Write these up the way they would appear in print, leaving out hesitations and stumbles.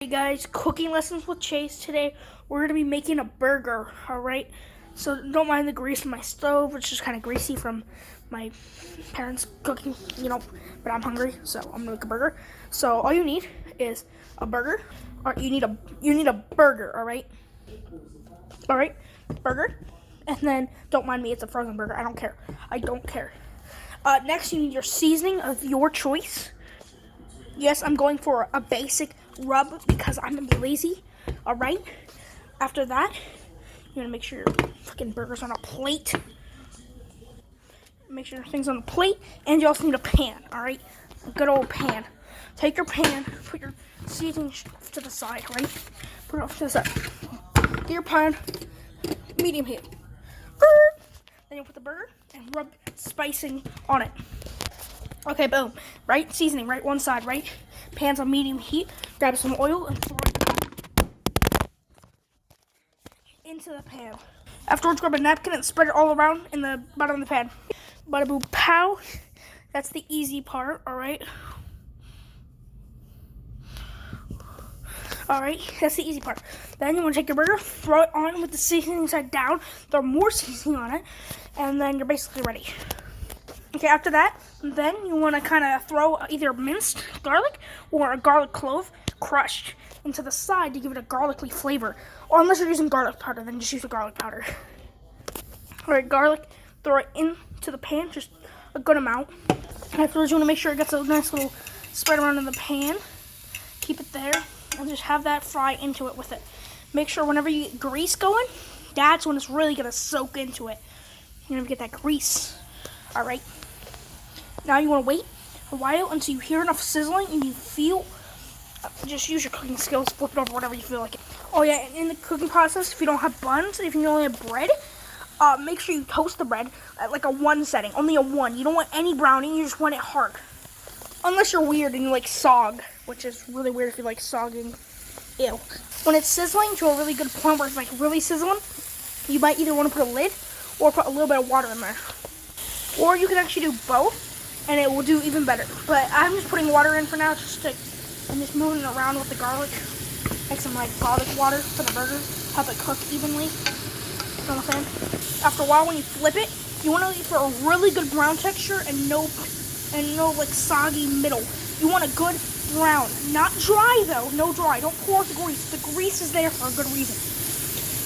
Hey guys, cooking lessons with Chase. Today we're going to be making a burger, alright? So don't mind the grease on my stove, it's just kind of greasy from my parents cooking, but I'm hungry, so I'm going to make a burger. So all you need is a burger, or you need a burger, alright? Alright, burger. And then, don't mind me, it's a frozen burger, I don't care. Next you need your seasoning of your choice. Yes, I'm going for a basic rub because I'm gonna be lazy. All right. After that, you're gonna make sure your fucking burger's on a plate. Make sure everything's on the plate, and you also need a pan. All right, a good old pan. Take your pan, put your seasoning to the side. Right, put it off to the side. Get your pan, medium heat. Then you put the burger and rub spicing on it. Okay, boom. Right, seasoning, right, one side, right. Pan's on medium heat. Grab some oil and throw it into the pan. Afterwards, grab a napkin and spread it all around in the bottom of the pan. Bada boom, pow. That's the easy part, alright? Alright, that's the easy part. Then you want to take your burger, throw it on with the seasoning side down, throw more seasoning on it, and then you're basically ready. Okay, after that, then you want to kind of throw either minced garlic or a garlic clove crushed into the side to give it a garlicky flavor. Or unless you're using garlic powder, then just use the garlic powder. Alright, garlic, throw it into the pan, just a good amount. And afterwards, you want to make sure it gets a nice little spread around in the pan. Keep it there, and just have that fry into it with it. Make sure whenever you get grease going, that's when it's really going to soak into it. You're going to get that grease. Alright. Now you want to wait a while until you hear enough sizzling and you feel, just use your cooking skills, flip it over, whatever you feel like it. Oh yeah, and in the cooking process, if you don't have buns, if you only have bread, make sure you toast the bread at like a 1 setting, only a 1. You don't want any browning, you just want it hard. Unless you're weird and you like sog, which is really weird if you like sogging. Ew. When it's sizzling to a really good point where it's like really sizzling, you might either want to put a lid or put a little bit of water in there. Or you can actually do both, and it will do even better. But I'm just putting water in for now, I'm just moving it around with the garlic. Make some like garlic water for the burger, help it cook evenly. You know what I'm saying? After a while, when you flip it, you want to leave for a really good brown texture and no like soggy middle. You want a good brown, not dry though, no dry. Don't pour out the grease. The grease is there for a good reason.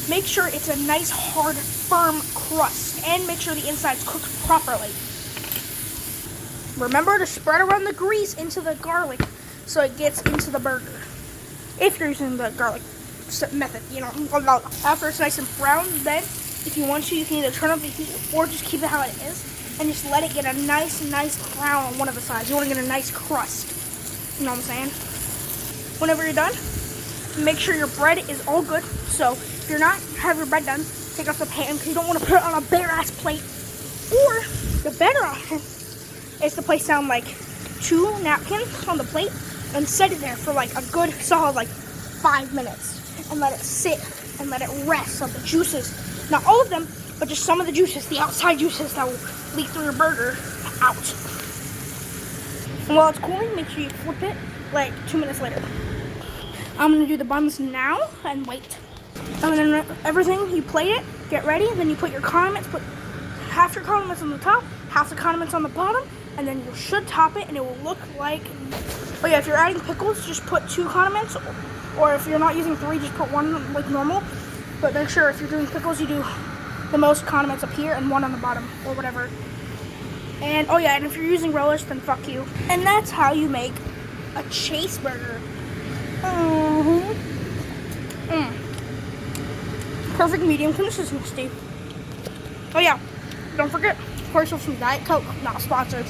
Make sure it's a nice, hard, firm crust, and make sure the inside's cooked properly. Remember to spread around the grease into the garlic so it gets into the burger. If you're using the garlic method, After it's nice and brown, then, if you want to, you can either turn up the heat or just keep it how it is, and just let it get a nice brown on one of the sides. You want to get a nice crust. You know what I'm saying? Whenever you're done, make sure your bread is all good. So if you're not have your bread done, take off the pan because you don't want to put it on a bare ass plate. Or the better option is to place down like 2 napkins on the plate and set it there for like a good solid 5 minutes and let it sit and let it rest on the juices. Not all of them, but just some of the juices, the outside juices that will leak through your burger out. And while it's cooling, make sure you flip it like 2 minutes later. I'm going to do the buns now and wait. And then everything, you plate it, get ready, then you put your condiments, put half your condiments on the top, half the condiments on the bottom, and then you should top it and it will look like, oh yeah, if you're adding pickles, just put 2 condiments, or if you're not using 3, just put 1 like normal. But make sure if you're doing pickles, you do the most condiments up here and 1 on the bottom, or whatever. And, oh yeah, and if you're using relish, then fuck you. And that's how you make a Chase burger. Perfect medium consistency. Oh yeah, don't forget, commercials from Diet Coke, not sponsored.